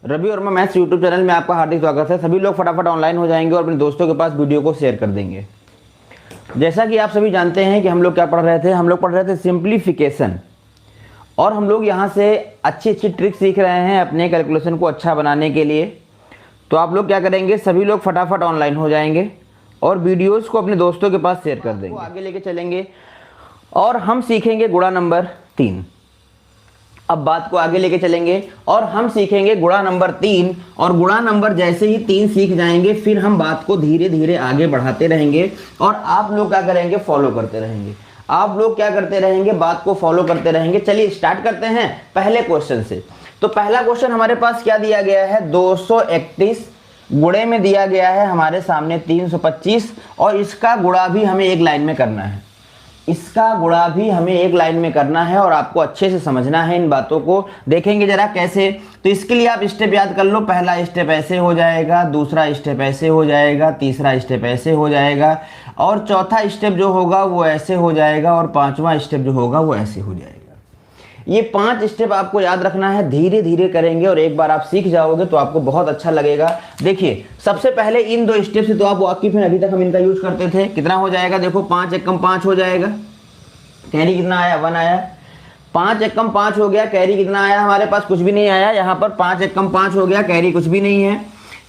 Ravi Verma maths YouTube channel में आपका हार्दिक स्वागत है। सभी लोग फटाफट ऑनलाइन हो जाएंगे और अपने दोस्तों के पास वीडियो को शेयर कर देंगे। जैसा कि आप सभी जानते हैं कि हम लोग क्या पढ़ रहे थे, हम लोग पढ़ रहे थे सिंप्लीफिकेशन, और हम लोग यहाँ से अच्छी अच्छी ट्रिक सीख रहे हैं अपने कैलकुलेशन को अच्छा बनाने के लिए। तो आप लोग क्या करेंगे, सभी लोग फटाफट ऑनलाइन हो जाएंगे और वीडियोज़ को अपने दोस्तों के पास शेयर कर देंगे, आगे लेके चलेंगे और हम सीखेंगे गुणा नंबर 3। अब बात को आगे लेके चलेंगे और हम सीखेंगे गुणा नंबर 3, और गुणा नंबर जैसे ही 3 सीख जाएंगे फिर हम बात को धीरे धीरे आगे बढ़ाते रहेंगे और आप लोग क्या करेंगे, फॉलो करते रहेंगे। आप लोग क्या करते रहेंगे, बात को फॉलो करते रहेंगे। चलिए स्टार्ट करते हैं पहले क्वेश्चन से। तो पहला क्वेश्चन हमारे पास क्या दिया गया है, 231 गुणे में दिया गया है हमारे सामने 325, और इसका गुणा भी हमें एक लाइन में करना है। इसका गुणा भी हमें एक लाइन में करना है और आपको अच्छे से समझना है इन बातों को। देखेंगे जरा कैसे। तो इसके लिए आप स्टेप याद कर लो। पहला स्टेप ऐसे हो जाएगा, दूसरा स्टेप ऐसे हो जाएगा, तीसरा स्टेप ऐसे हो जाएगा, और चौथा स्टेप जो होगा वो ऐसे हो जाएगा, और पांचवा स्टेप जो होगा वो ऐसे हो जाएगा। ये 5 स्टेप आपको याद रखना है, धीरे धीरे करेंगे और एक बार आप सीख जाओगे तो आपको बहुत अच्छा लगेगा। देखिए सबसे पहले इन 2 स्टेप से तो आप वाकिफ हैं, अभी तक हम इनका यूज करते थे। कितना हो जाएगा, देखो 5 एकम 5 हो जाएगा। कैरी कितना आया, 1 आया। 5 एकम 5 हो गया। कैरी कितना आया, हमारे पास कुछ भी नहीं आया। यहाँ पर 5 एकम 5 हो गया, कैरी कुछ भी नहीं है।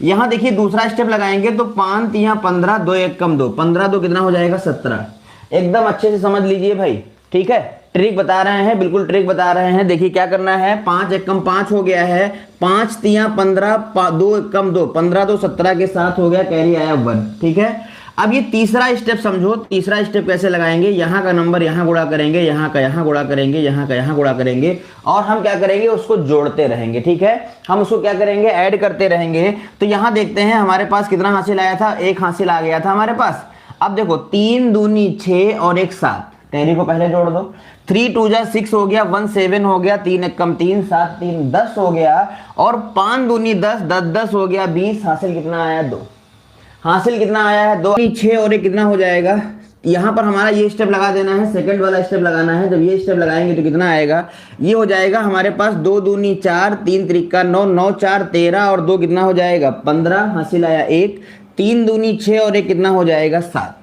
यहाँ देखिए दूसरा स्टेप लगाएंगे तो 5 3 15, 2 एकम 2, 15 2 कितना हो जाएगा, 17। एकदम अच्छे से समझ लीजिए भाई, ठीक है। ट्रिक बता रहे हैं, बिल्कुल ट्रिक बता रहे हैं। देखिए क्या करना है, 5 एकम 5 हो गया है, 5 3 15, 2 एकम 2, 15 2 17 के साथ हो गया, कैरी आया 1, ठीक है। अब ये तीसरा स्टेप समझो। तीसरा स्टेप कैसे लगाएंगे, यहाँ का नंबर यहाँ गुणा करेंगे, यहाँ का यहाँ गुणा करेंगे, यहाँ का यहाँ गुणा करेंगे, और हम क्या करेंगे, उसको जोड़ते रहेंगे, ठीक है। हम उसको क्या करेंगे, ऐड करते रहेंगे। तो यहाँ देखते हैं हमारे पास कितना हासिल आया था, 1 हासिल आ गया था हमारे पास। अब देखो 3 दूनी 6 और 1 7, कैरी को पहले जोड़ दो। 3 2 जा 6 हो गया, 1 7 हो गया, 3 एकम 3, 7 3 10 हो गया, और 5 दूनी 10, 10 10 हो गया 20। हासिल कितना आया, 2। हासिल कितना आया है, 2 6 और 1 कितना हो जाएगा। यहाँ पर हमारा ये स्टेप लगा देना है, सेकंड वाला स्टेप लगाना है। जब ये स्टेप लगाएंगे तो कितना आएगा, ये हो जाएगा हमारे पास 2 दूनी 4, 3 त्रिका 9, 9 4 13, और 2 कितना हो जाएगा, 15। हासिल आया 1। 3 दूनी 6 और 1 कितना हो जाएगा, 7।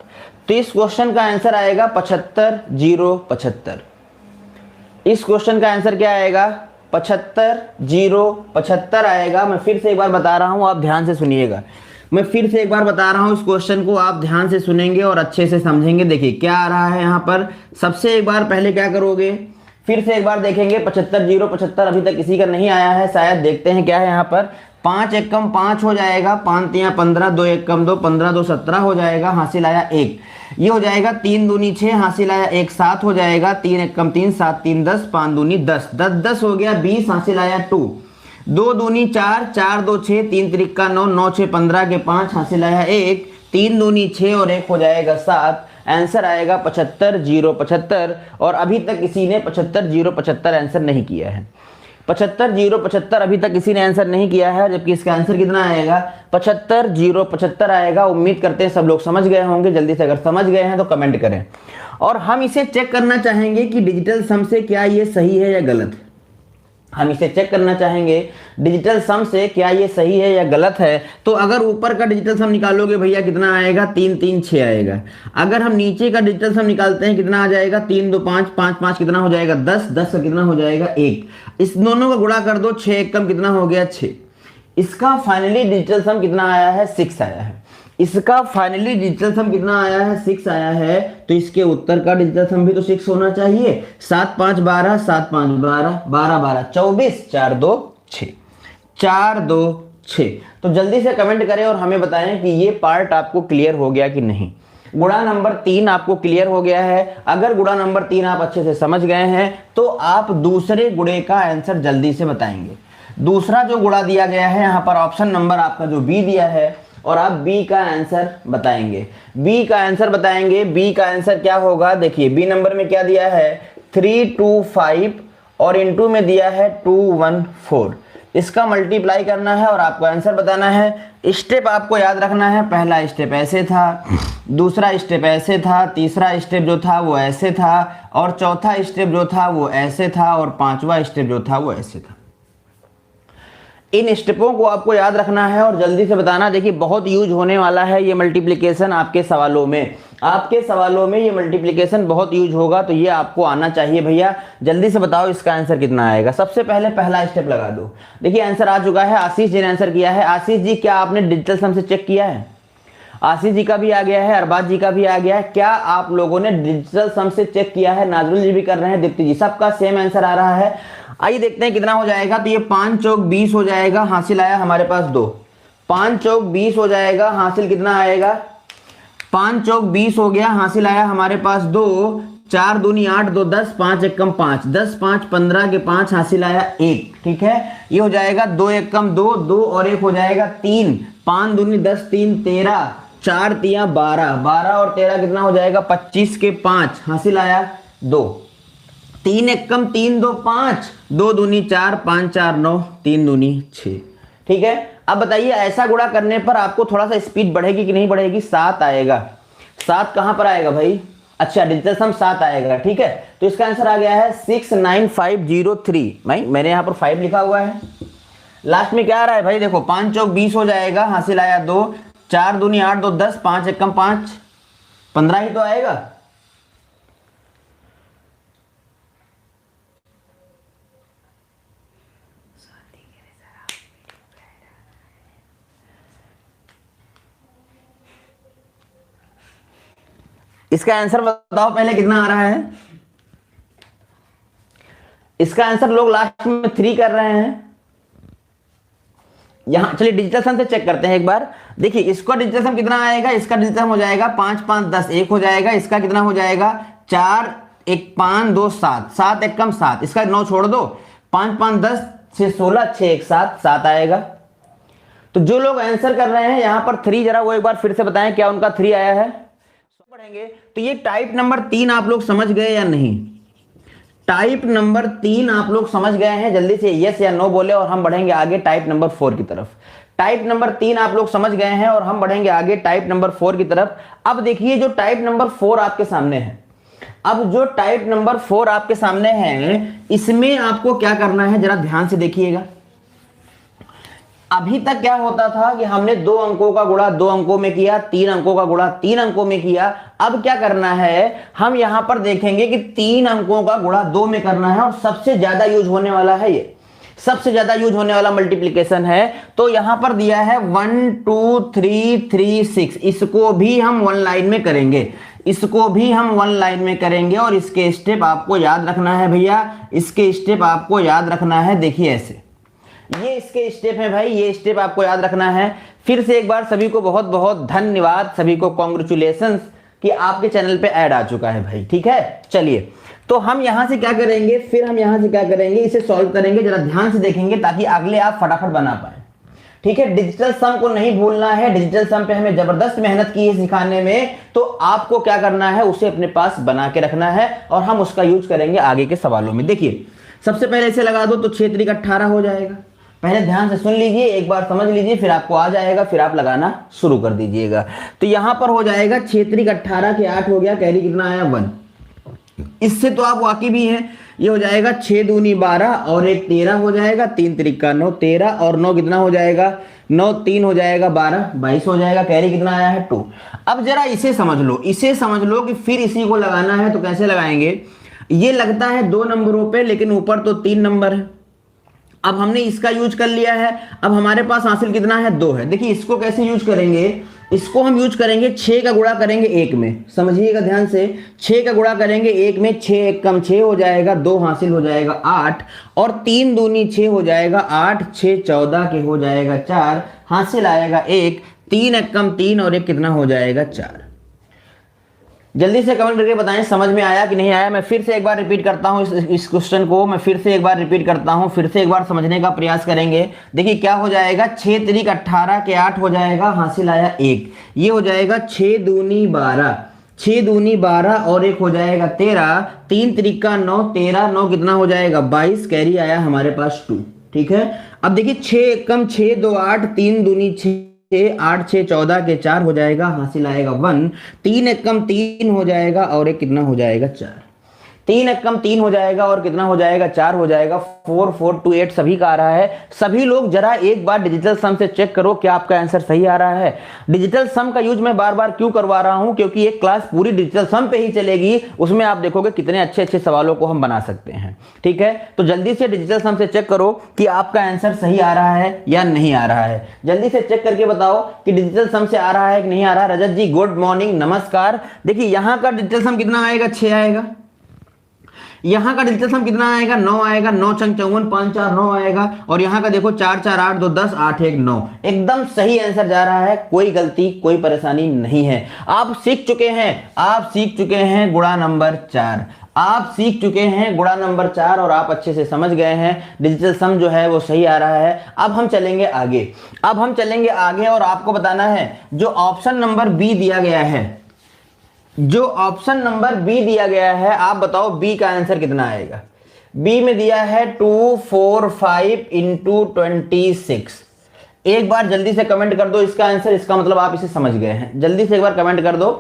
तो इस क्वेश्चन का आंसर आएगा 75 0 75। इस क्वेश्चन का आंसर क्या आएगा, 75 0 75 आएगा। मैं फिर से एक बार बता रहा हूं, आप ध्यान से सुनिएगा। मैं फिर से एक बार बता रहा हूं, इस क्वेश्चन को आप ध्यान से सुनेंगे और अच्छे से समझेंगे। देखिए क्या आ रहा है यहाँ पर। सबसे एक बार पहले क्या करोगे, फिर से एक बार देखेंगे 75 0 75। अभी तक किसी का नहीं आया है शायद, देखते हैं क्या है यहाँ पर। 5 एकम 5 हो जाएगा, 5 3 15, 2 एकम 2, 15 2 17 हो जाएगा। हासिल आया 1। ये हो जाएगा 3 दूनी 6, हासिल आया 1 7 हो जाएगा। 3 एकम 3, 7 3 10, 5 दूनी 10, 10 10 हो गया 20। हासिल आया 2। 2 दूनी 4, 4 2 6, 3 त्रिका 9, 9 6 15 के 5। हासिल आया 1। 3 दूनी 6 और 1 हो जाएगा 7। आंसर आएगा 75 0 75। और अभी तक किसी ने 75 0 75 आंसर नहीं किया है। 75 0 75 अभी तक किसी ने आंसर नहीं किया है, जबकि इसका आंसर कितना आएगा, 75 0 75 आएगा। उम्मीद करते हैं सब लोग समझ गए होंगे। जल्दी से अगर समझ गए हैं तो कमेंट करें। और हम इसे चेक करना चाहेंगे कि डिजिटल सम से क्या ये सही है या गलत है। हम इसे चेक करना चाहेंगे डिजिटल सम से क्या ये सही है या गलत है। तो अगर ऊपर का डिजिटल सम निकालोगे भैया कितना आएगा, 3 3 6 आएगा। अगर हम नीचे का डिजिटल सम निकालते हैं कितना आ जाएगा, 3 2 5, 5 5 कितना हो जाएगा, 10, 10 का कितना हो जाएगा, 1। इस दोनों का गुणा कर दो, 6 एकम कितना हो गया, 6। इसका फाइनली डिजिटल सम कितना आया है, 6 आया है। इसका फाइनली डिजिटल सम कितना आया है, 6 आया है। तो इसके उत्तर का डिजिटल सम भी तो 6 होना चाहिए। 7 5 12, 7 5 12, 12 12 24, 4 2 6, 4 2 6। तो जल्दी से कमेंट करें और हमें बताएं कि ये पार्ट आपको क्लियर हो गया कि नहीं। गुणा नंबर 3 आपको क्लियर हो गया है। अगर गुणा नंबर 3 आप अच्छे से समझ गए हैं तो आप दूसरे गुणे का आंसर जल्दी से बताएंगे। दूसरा जो गुणा दिया गया है यहाँ पर ऑप्शन नंबर आपका जो बी दिया है, और आप बी का आंसर बताएंगे। बी का आंसर बताएंगे। बी का आंसर क्या होगा, देखिए बी नंबर में क्या दिया है, 3 2 5, और इनटू में दिया है 2 1 4। इसका मल्टीप्लाई करना है और आपको आंसर बताना है। स्टेप आपको याद रखना है। पहला स्टेप ऐसे था, दूसरा स्टेप ऐसे था, तीसरा स्टेप जो था वो ऐसे था, और चौथा स्टेप जो था वो ऐसे था, और पांचवा स्टेप जो था वो ऐसे था। इन स्टेपों को आपको याद रखना है और जल्दी से बताना। देखिए बहुत यूज होने वाला है ये मल्टीप्लिकेशन आपके सवालों में, आपके सवालों में ये मल्टीप्लिकेशन बहुत यूज होगा, तो ये आपको आना चाहिए भैया। जल्दी से बताओ इसका आंसर कितना आएगा। सबसे पहले पहला स्टेप लगा दो। देखिए आंसर आ चुका है, आशीष जी ने आंसर किया है। आशीष जी क्या आपने डिजिटल सम से चेक किया है? आशीष जी का भी आ गया है, अरबाज जी का भी आ गया है। क्या आप लोगों ने डिजिटल सम से चेक किया है? नाजरुल जी भी कर रहे हैं, दीप्ति जी, सबका सेम आंसर आ रहा है। आइए देखते हैं कितना हो जाएगा। तो ये 5 चौक 20 हो जाएगा, हासिल आया हमारे पास 2। 5 चौक 20 हो जाएगा, हासिल कितना आएगा? 5 चौक 20 हो गया, हासिल आया हमारे पास 2। 4 दूनी 8, 2 10, 5 एकम 5, 10 5 15 के 5, हासिल आया 1। ठीक है, ये हो जाएगा 2 एकम 2, 2 और 1 हो जाएगा 3। 5 दूनी 10, 3 13, 4 तिया 12, 12 और 13 कितना हो जाएगा? 25 के 5, हासिल आया 2। 3 एकम 3 2 5, 2 दूनी 4, 5 4 9, 3 दूनी 6। ठीक है, अब बताइए ऐसा गुणा करने पर आपको थोड़ा सा स्पीड बढ़ेगी कि नहीं बढ़ेगी? 7 आएगा। 7 कहां पर आएगा भाई? अच्छा डिजिटल सम 7 आएगा। ठीक है, तो इसका आंसर आ गया है 69503। मैंने यहां पर 5 लिखा हुआ है, लास्ट में क्या आ रहा है भाई? देखो 5 चौक 20 हो जाएगा, हासिल आया 2। 4 दूनी 8, 2 10, 5 एकम 5, 15 ही तो आएगा। इसका आंसर बताओ पहले कितना आ रहा है? इसका आंसर लोग लास्ट में 3 कर रहे हैं। यहां चलिए डिजिटल सम से चेक करते हैं एक बार। देखिए इसका डिजिटल सम कितना आएगा? इसका डिजिटल सम हो जाएगा 5 5 10, 1 हो जाएगा। इसका कितना हो जाएगा? 4 1 5 2 7, 7 एकम 7, इसका 9 छोड़ दो। 5 5 10, 6 16, 6 1 7, 7 आएगा। तो जो लोग आंसर कर रहे हैं यहां पर 3, जरा वो एक बार फिर से बताएं क्या उनका 3 आया है? पढ़ेंगे तो ये टाइप नंबर 3 आप लोग समझ गए या नहीं? टाइप नंबर 3 आप लोग समझ गए हैं? जल्दी से यस या नो बोले और हम बढ़ेंगे आगे टाइप नंबर 4 की तरफ। टाइप नंबर 3 आप लोग समझ गए हैं और हम बढ़ेंगे आगे टाइप नंबर 4 की तरफ। अब देखिए जो टाइप नंबर 4 आपके सामने है, अब जो टाइप नंबर 4 आपके सामने है, इसमें आपको क्या करना है जरा ध्यान से देखिएगा। अभी तक क्या होता था कि हमने 2 अंकों का गुणा 2 अंकों में किया, 3 अंकों का गुणा 3 अंकों में किया। अब क्या करना है, हम यहां पर देखेंगे कि 3 अंकों का गुणा 2 में करना है और सबसे ज्यादा यूज होने वाला है ये, सबसे ज्यादा यूज होने वाला मल्टीप्लिकेशन है। तो यहां पर दिया है 1 2 3 3 6, इसको भी हम 1 लाइन में करेंगे, इसको भी हम 1 लाइन में करेंगे। और इसके स्टेप आपको याद रखना है भैया, इसके स्टेप आपको याद रखना है। देखिए ऐसे ये इसके स्टेप हैं भाई, ये स्टेप आपको याद रखना है। फिर से एक बार सभी को बहुत बहुत धन्यवाद, सभी को कॉन्ग्रेचुलेशंस कि आपके चैनल पे ऐड आ चुका है भाई। ठीक है, चलिए तो हम यहां से क्या करेंगे, फिर हम यहां से क्या करेंगे, इसे सॉल्व करेंगे। जरा ध्यान से देखेंगे ताकि अगले आप फटाफट बना पाए। ठीक है, डिजिटल सम को नहीं भूलना है, डिजिटल सम पे हमें जबरदस्त मेहनत की है सिखाने में। तो आपको क्या करना है, उसे अपने पास बना के रखना है और हम उसका यूज करेंगे आगे के सवालों में। देखिए सबसे पहले इसे लगा दो तो 6 3 18 हो जाएगा। पहले ध्यान से सुन लीजिए, एक बार समझ लीजिए, फिर आपको आ जाएगा, फिर आप लगाना शुरू कर दीजिएगा। तो यहां पर हो जाएगा 6 3 18 के 8 हो गया, कैरी कितना आया 1। इससे तो आप वाकिफ भी हैं, ये हो जाएगा 6 दूनी 12 और 1 13 हो जाएगा, 3 त्रिका 9, 13 और 9 कितना हो जाएगा 9 3 हो जाएगा 12, 22 हो जाएगा, कैरी कितना आया है 2। अब जरा इसे समझ लो, इसे समझ लो कि फिर इसी को लगाना है तो कैसे लगाएंगे। ये लगता है 2 नंबरों पे, लेकिन ऊपर तो 3 नंबर है। अब हमने इसका यूज कर लिया है, अब हमारे पास हासिल कितना है 2 है। देखिए इसको कैसे यूज करेंगे, इसको हम यूज करेंगे 6 का गुणा करेंगे 1 में, समझिएगा ध्यान से। 6 का गुणा करेंगे 1 में, 6 1 कम 6 हो जाएगा, 2 हासिल हो जाएगा 8 और 3 दूनी 6 हो जाएगा 8, 6 14 के हो जाएगा 4, हासिल आएगा 1, 3 1 कम 3 और 1 कितना हो जाएगा 4। जल्दी से कमेंट करके बताएं समझ में आया कि नहीं आया। मैं फिर से एक बार रिपीट करता हूं इस क्वेश्चन को, मैं फिर से एक बार रिपीट करता हूं, फिर से एक बार समझने का प्रयास करेंगे। देखिए क्या हो जाएगा, 6 3 18 के 8 हो जाएगा, हासिल आया 1। ये हो जाएगा 6 दूनी 12, 6 दूनी 12 और 1 हो जाएगा 13, 3 त्रिका 9, 13 9 कितना हो जाएगा 22, कैरी आया हमारे पास 2। ठीक है, अब देखिए 6 1 कम 6 2 8, 3 दूनी 6 8 6 14 के 4 हो जाएगा, हासिल आएगा 1, 3 1 कम 3 हो जाएगा और 1 कितना हो जाएगा 4। 3 एकम 3 हो जाएगा और कितना हो जाएगा 4 हो जाएगा। 4 4 2 8 सभी का आ रहा है। सभी लोग जरा एक बार डिजिटल सम से चेक करो क्या आपका आंसर सही आ रहा है। डिजिटल सम का यूज मैं बार बार क्यों करवा रहा हूं, क्योंकि एक क्लास पूरी डिजिटल सम पे ही चलेगी, उसमें आप देखोगे कितने अच्छे अच्छे सवालों को हम बना सकते हैं। ठीक है, तो जल्दी से डिजिटल सम से चेक करो कि आपका आंसर सही आ रहा है या नहीं आ रहा है। जल्दी से चेक करके बताओ कि डिजिटल सम से आ रहा है कि नहीं आ रहा है। रजत जी गुड मॉर्निंग, नमस्कार। देखिए यहां का डिजिटल सम कितना आएगा, 6 आएगा। यहां का डिजिटल सम कितना आएगा, 9 आएगा। 9 छंग 54, 5 4 9 आएगा। और यहां का देखो 4 4 8 2 10 8 1 9, एकदम सही आंसर जा रहा है। कोई गलती कोई परेशानी नहीं है। आप सीख चुके हैं गुणा नंबर 4। आप सीख चुके हैं गुणा नंबर 4 और आप अच्छे से समझ गए हैं डिजिटल सम जो है वो सही आ रहा है। अब हम चलेंगे आगे और आपको बताना है जो ऑप्शन नंबर बी दिया गया है, आप बताओ बी का आंसर कितना आएगा। बी में दिया है 2 4 5 इंटू 26। एक बार जल्दी से कमेंट कर दो इसका आंसर, इसका मतलब आप इसे समझ गए हैं। जल्दी से एक बार कमेंट कर दो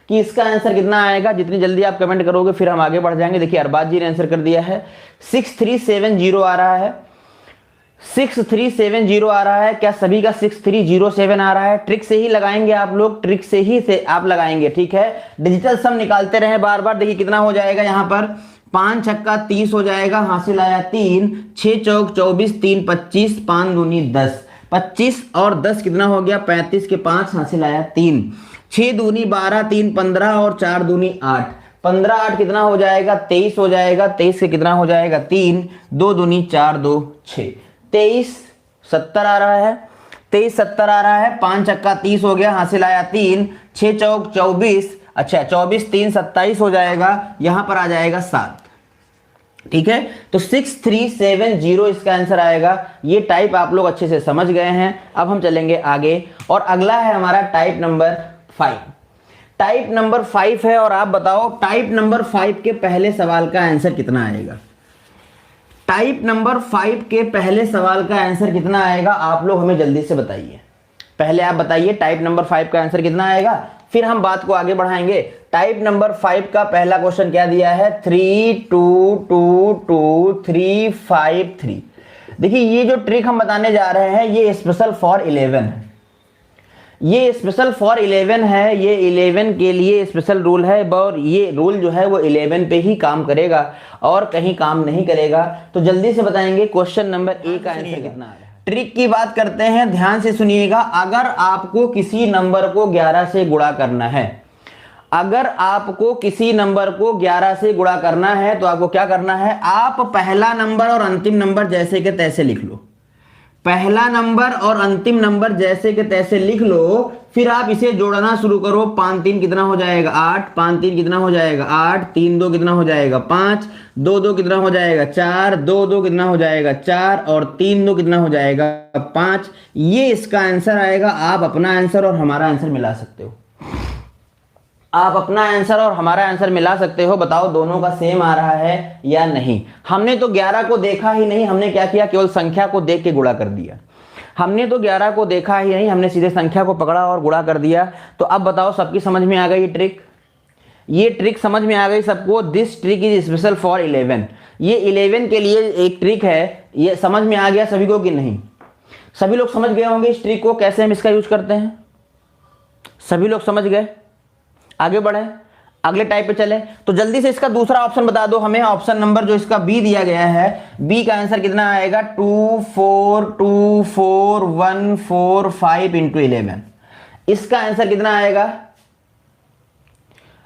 कि इसका आंसर कितना आएगा। जितनी जल्दी आप कमेंट करोगे फिर हम आगे बढ़ जाएंगे। देखिए अरबाज जी ने आंसर कर दिया है 6370 आ रहा है। 6370 आ रहा है। क्या सभी का 6307 आ रहा है? ट्रिक से ही लगाएंगे आप लोग, ट्रिक से ही आप लगाएंगे। ठीक है, डिजिटल सम निकालते रहे बार बार। देखिए कितना हो जाएगा यहाँ पर, 5 छक्का 30 हो जाएगा, हासिल आया 3, 6 चौक 24, 3 25, 5 दूनी 10, 25 और 10 कितना हो गया 35 के 5, हासिल आया 3, 6 दूनी 12, 3 15 और 4 दूनी 8, 15 8 कितना हो जाएगा 23 हो जाएगा। 23 के कितना हो जाएगा 3, 2 दूनी 4 2 6, 23 70 आ रहा है। 23 70 आ रहा है। 5 छक्का 30 हो गया, हासिल आया 3, 6 चौक 24, अच्छा 24 3 27 हो जाएगा। यहां पर आ जाएगा 7। ठीक है, तो 6370 इसका आंसर आएगा। ये टाइप आप लोग अच्छे से समझ गए हैं। अब हम चलेंगे आगे और अगला है हमारा टाइप नंबर 5। टाइप नंबर 5 है और आप बताओ टाइप नंबर 5 के पहले सवाल का आंसर कितना आएगा। टाइप नंबर 5 के पहले सवाल का आंसर कितना आएगा, आप लोग हमें जल्दी से बताइए। पहले आप बताइए टाइप नंबर 5 का आंसर कितना आएगा, फिर हम बात को आगे बढ़ाएंगे। टाइप नंबर 5 का पहला क्वेश्चन क्या दिया है, 3 2 2 2 3 5 3। देखिए ये जो ट्रिक हम बताने जा रहे हैं ये स्पेशल फॉर 11 है। ये स्पेशल फॉर 11 है। ये 11 के लिए स्पेशल रूल है और ये रूल जो है वो 11 पे ही काम करेगा और कहीं काम नहीं करेगा। तो जल्दी से बताएंगे क्वेश्चन नंबर ए का आंसर कितना आ रहा है। ट्रिक की बात करते हैं, ध्यान से सुनिएगा। अगर आपको किसी नंबर को 11 से गुणा करना है, अगर आपको किसी नंबर को 11 से गुणा करना है तो आपको क्या करना है, आप पहला नंबर और अंतिम नंबर जैसे के तैसे लिख लो। पहला नंबर और अंतिम नंबर जैसे के तैसे लिख लो, फिर आप इसे जोड़ना शुरू करो। 5 3 कितना हो जाएगा 8, 5 3 कितना हो जाएगा 8, 3 2 कितना हो जाएगा 5, 2 2 कितना हो जाएगा 4, 2 2 कितना हो जाएगा 4 और 3 2 कितना हो जाएगा 5। ये इसका आंसर आएगा। आप अपना आंसर और हमारा आंसर मिला सकते हो। आप अपना आंसर और हमारा आंसर मिला सकते हो। बताओ दोनों का सेम आ रहा है या नहीं। हमने तो 11 को देखा ही नहीं, हमने क्या किया, केवल संख्या को देख के गुणा कर दिया। हमने तो 11 को देखा ही नहीं, हमने सीधे संख्या को पकड़ा और गुणा कर दिया। तो अब बताओ सबकी समझ में आ गई ये ट्रिक। ये ट्रिक समझ में आ गई सबको। This trick is special for 11। ये 11 के लिए एक ट्रिक है। ये समझ में आ गया सभी को कि नहीं? सभी लोग समझ गए होंगे इस ट्रिक को, कैसे हम इसका यूज करते हैं। सभी लोग समझ गए। आगे बढ़े, अगले टाइप पे चले। तो जल्दी से इसका दूसरा ऑप्शन बता दो हमें। ऑप्शन नंबर जो इसका बी दिया गया है, बी का आंसर कितना आएगा, 2 4 2 4 1 4 5 इंटू 11। इसका आंसर कितना आएगा।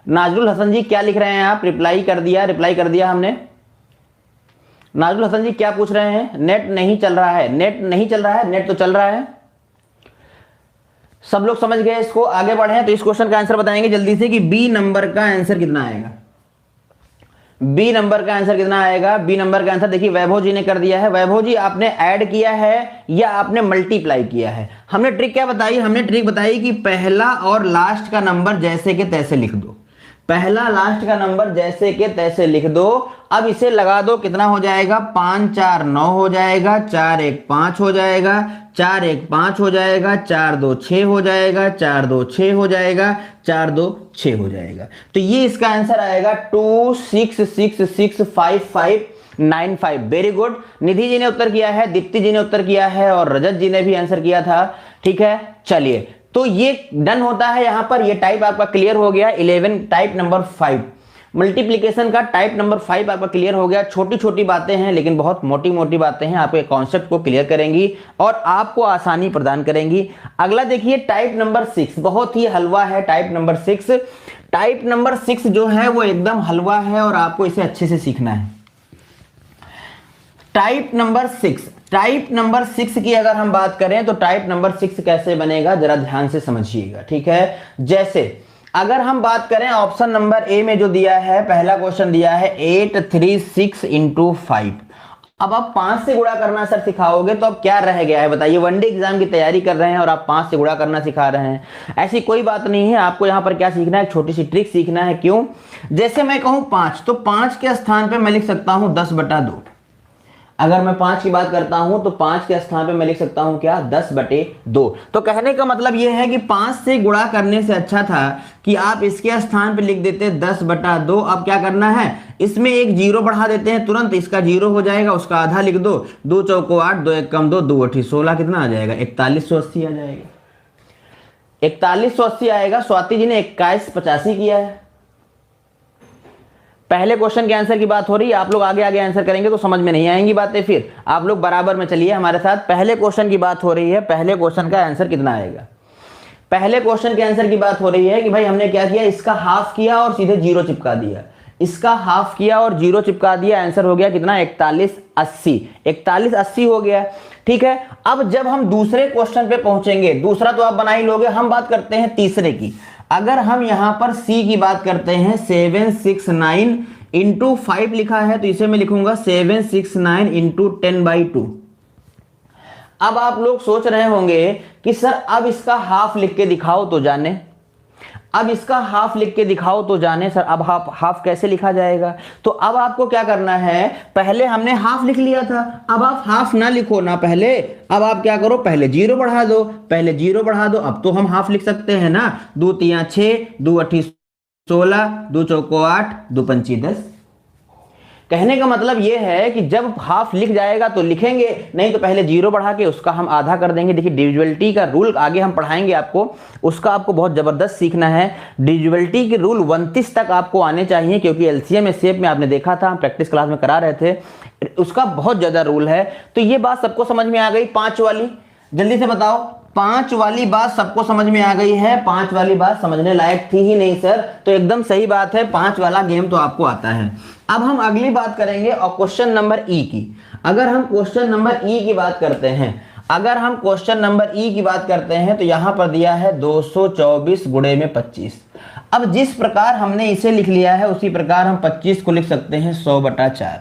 नाजरुल हसन जी क्या लिख रहे हैं आप? रिप्लाई कर दिया हमने। नाजरुल हसन जी क्या पूछ रहे हैं? नेट नहीं चल रहा है। नेट नहीं चल रहा है, नेट तो चल रहा है। सब लोग समझ गए इसको। आगे बढ़े तो इस क्वेश्चन का आंसर बताएंगे जल्दी से कि बी नंबर का आंसर कितना आएगा। बी नंबर का आंसर कितना आएगा। बी नंबर का आंसर देखिए वैभव जी ने कर दिया है। वैभव जी आपने ऐड किया है या आपने मल्टीप्लाई किया है? हमने ट्रिक क्या बताई? हमने ट्रिक बताई कि पहला और लास्ट का नंबर जैसे के तैसे लिख दो। पहला लास्ट का नंबर जैसे के तैसे लिख दो। अब इसे लगा दो, कितना हो जाएगा, 5 4 9 हो जाएगा, 4 1 5 हो जाएगा, 4 1 5 हो जाएगा, 4 2 6 हो जाएगा, 4 2 6 हो जाएगा, 4 2 6 हो जाएगा। तो ये इसका आंसर आएगा 2 6 6 6 5 5 9 5। Very good. निधि जी ने उत्तर किया है, दीप्ति जी ने उत्तर किया है और रजत जी ने भी आंसर किया था। ठीक है, चलिए तो ये डन होता है। यहां पर ये टाइप आपका क्लियर हो गया। 11 टाइप नंबर 5 मल्टीप्लिकेशन का टाइप नंबर 5 आपका क्लियर हो गया। छोटी छोटी बातें हैं लेकिन बहुत मोटी मोटी बातें हैं, आपके कॉन्सेप्ट को क्लियर करेंगी और आपको आसानी प्रदान करेंगी। अगला देखिए टाइप नंबर 6, बहुत ही हलवा है टाइप नंबर 6। टाइप नंबर 6 जो है वो एकदम हलवा है और आपको इसे अच्छे से सीखना है। टाइप नंबर 6 की अगर हम बात करें तो टाइप नंबर 6 कैसे बनेगा जरा ध्यान से समझिएगा। ठीक है, जैसे अगर हम बात करें ऑप्शन नंबर ए में जो दिया है, पहला क्वेश्चन दिया है 836 इंटू 5। अब आप 5 से गुणा करना सर सिखाओगे तो अब क्या रह गया है बताइए। वनडे एग्जाम की तैयारी कर रहे हैं और आप 5 से गुणा करना सिखा रहे हैं, ऐसी कोई बात नहीं है। आपको यहां पर क्या सीखना है, छोटी सी ट्रिक सीखना है। क्यों, जैसे मैं कहूं 5 तो 5 के स्थान पे मैं लिख सकता हूं 10/2। अगर मैं 5 की बात करता हूं तो 5 के स्थान पे मैं लिख सकता हूं क्या, 10/2। तो कहने का मतलब यह है कि 5 से गुणा करने से अच्छा था कि आप इसके स्थान पे लिख देते 10/2। अब क्या करना है, इसमें एक जीरो बढ़ा देते हैं, तुरंत इसका जीरो हो जाएगा, उसका आधा लिख दो। 2 चौको 8, 2 1 कम 2, 2 8 16, कितना आ जाएगा, 4180 आ जाएगा। 4180 आएगा। स्वाति जी ने 2185 किया है। पहले क्वेश्चन के आंसर की बात हो रही है, आप लोग आगे आगे आंसर करेंगे तो समझ में नहीं आएंगी बातें, फिर आप लोग बराबर में चलिए हमारे साथ। पहले क्वेश्चन की बात हो रही है, पहले क्वेश्चन का आंसर कितना आएगा। पहले क्वेश्चन के आंसर की बात हो रही है कि भाई हमने क्या किया, इसका हाफ किया और सीधे जीरो चिपका दिया। इसका हाफ किया और जीरो चिपका दिया, आंसर हो गया कितना, 4180। 4180 हो गया। ठीक है, अब जब हम दूसरे क्वेश्चन पे पहुंचेंगे, दूसरा तो आप बना ही लोगे, हम बात करते हैं तीसरे की। अगर हम यहां पर सी की बात करते हैं, 769 इंटू 5 लिखा है तो इसे मैं लिखूंगा 769 इंटू 10/2। अब आप लोग सोच रहे होंगे कि सर अब इसका हाफ लिख के दिखाओ तो जाने, अब इसका हाफ लिख के दिखाओ तो जाने। सर अब हाफ कैसे लिखा जाएगा, तो अब आपको क्या करना है, पहले हमने हाफ लिख लिया था, अब आप हाफ ना लिखो ना पहले, अब आप क्या करो, पहले जीरो बढ़ा दो, पहले जीरो बढ़ा दो। अब तो हम हाफ लिख सकते हैं ना, 2 3 6, 2 8 16, 2 चौको 8, 2 पंची 10। कहने का मतलब यह है कि जब हाफ लिख जाएगा तो लिखेंगे, नहीं तो पहले जीरो बढ़ा के उसका हम आधा कर देंगे। देखिए डिविजिबिलिटी का रूल आगे हम पढ़ाएंगे आपको, उसका आपको बहुत जबरदस्त सीखना है। डिविजिबिलिटी के रूल 29 तक आपको आने चाहिए, क्योंकि एलसीएम शेप में आपने देखा था, प्रैक्टिस क्लास में करा रहे थे, उसका बहुत ज्यादा रूल है। तो ये बात सबको समझ में आ गई। 5 वाली जल्दी से बताओ, 5 वाली बात सबको समझ में आ गई है। 5 वाली बात समझने लायक थी ही नहीं सर, तो एकदम सही बात है, 5 वाला गेम तो आपको आता है। अब हम अगली बात करेंगे और क्वेश्चन नंबर ई की। अगर हम क्वेश्चन नंबर ई की बात करते हैं, अगर हम क्वेश्चन नंबर ई की बात करते हैं तो यहां पर दिया है 224 गुणे में 25। अब जिस प्रकार हमने इसे लिख लिया है उसी प्रकार हम 25 को लिख सकते हैं 100/4।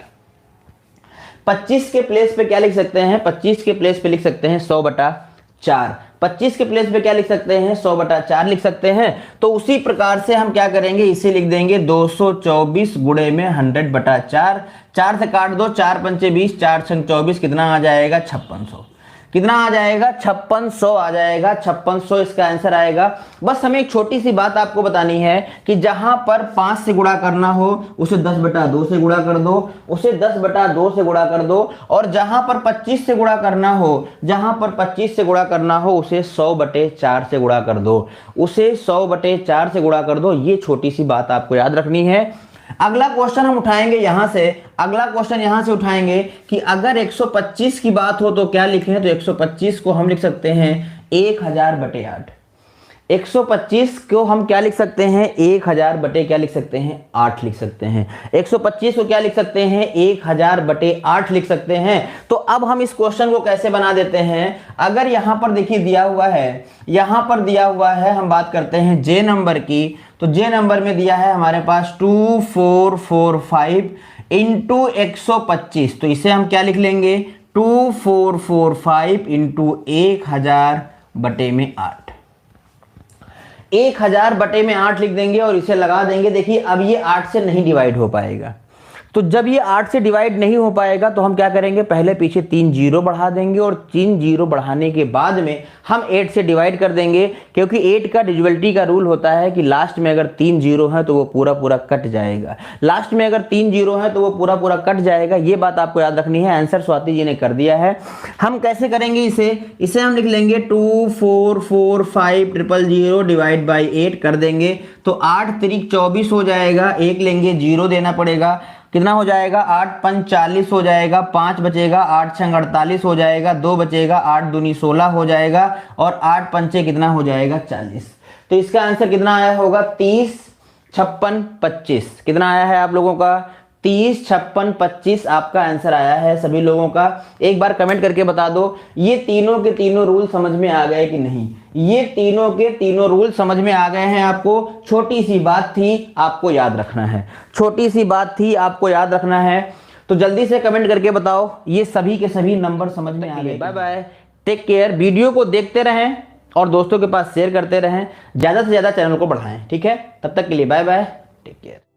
25 के प्लेस पे क्या लिख सकते हैं, 25 के प्लेस पे लिख सकते हैं 100/4। 25 के प्लेस पे क्या लिख सकते हैं, 100/4 लिख सकते हैं। तो उसी प्रकार से हम क्या करेंगे, इसे लिख देंगे 224 गुणे में 100/4। 4 से काट दो, 4 पंचे 20, 4 छंग 24, कितना आ जाएगा, 5600। कितना आ जाएगा, 5600 आ जाएगा। 5600 इसका आंसर आएगा। बस हमें एक छोटी सी बात आपको बतानी है कि जहां पर 5 से गुणा करना हो उसे 10/2 से गुणा कर दो, उसे 10/2 से गुणा कर दो, और जहां पर 25 से गुणा करना हो, जहां पर 25 से गुणा करना हो उसे 100/4 से गुणा कर दो, उसे 100/4 से गुणा कर दो। ये छोटी सी बात आपको याद रखनी है। अगला क्वेश्चन हम उठाएंगे यहां से, अगला क्वेश्चन यहां से उठाएंगे कि अगर 125 की बात हो तो क्या लिखें, तो 125 को हम लिख सकते हैं 1000/8। 125 को हम क्या लिख सकते हैं, 1000 बटे क्या लिख सकते हैं, 8 लिख सकते हैं। 125 को क्या लिख सकते हैं, 1000/8 लिख सकते हैं। तो अब हम इस क्वेश्चन को कैसे बना देते हैं, अगर यहां पर देखिए दिया हुआ है, यहां पर दिया हुआ है, हम बात करते हैं जे नंबर की, तो जे नंबर में दिया है हमारे पास 2445 इंटू 125। तो इसे हम क्या लिख लेंगे, 2445 इंटू 1000/8। 1000 बटे में 8 लिख देंगे और इसे लगा देंगे। देखिए अब ये 8 से नहीं डिवाइड हो पाएगा, तो जब ये 8 से डिवाइड नहीं हो पाएगा तो हम क्या करेंगे, पहले पीछे 3 जीरो बढ़ा देंगे और 3 जीरो बढ़ाने के बाद में हम 8 से डिवाइड कर देंगे, क्योंकि 8 का डिविजिबिलिटी का रूल होता है कि लास्ट में अगर 3 जीरो है तो वो पूरा पूरा कट जाएगा। लास्ट में अगर 3 जीरो है तो वो पूरा पूरा कट जाएगा। ये बात आपको याद रखनी है। आंसर स्वाति जी ने कर दिया है। हम कैसे करेंगे इसे हम लिख लेंगे 2445000 डिवाइड बाई 8 कर देंगे तो 8 तिरिक 24 हो जाएगा। 1 लेंगे, जीरो देना पड़ेगा, कितना हो जाएगा, 8 पंच 40 हो जाएगा, 5 बचेगा, 8 छंग 48 हो जाएगा, 2 बचेगा, 8 दूनी 16 हो जाएगा और 8 पंचे कितना हो जाएगा, 40। तो इसका आंसर कितना आया होगा, 30 56 25। कितना आया है आप लोगों का, 30 56 25 आपका आंसर आया है सभी लोगों का। एक बार कमेंट करके बता दो ये तीनों के तीनों रूल समझ में आ गए कि नहीं। ये तीनों के तीनों रूल समझ में आ गए हैं आपको। छोटी सी बात थी, आपको याद रखना है, छोटी सी बात थी, आपको याद रखना है। तो जल्दी से कमेंट करके बताओ ये सभी के सभी नंबर समझ में आ गए। Bye bye, take care. Video को देखते रहें और दोस्तों के पास शेयर करते रहें, ज्यादा से ज्यादा चैनल को बढ़ाएं। ठीक है, तब तक के लिए बाय बाय, टेक केयर।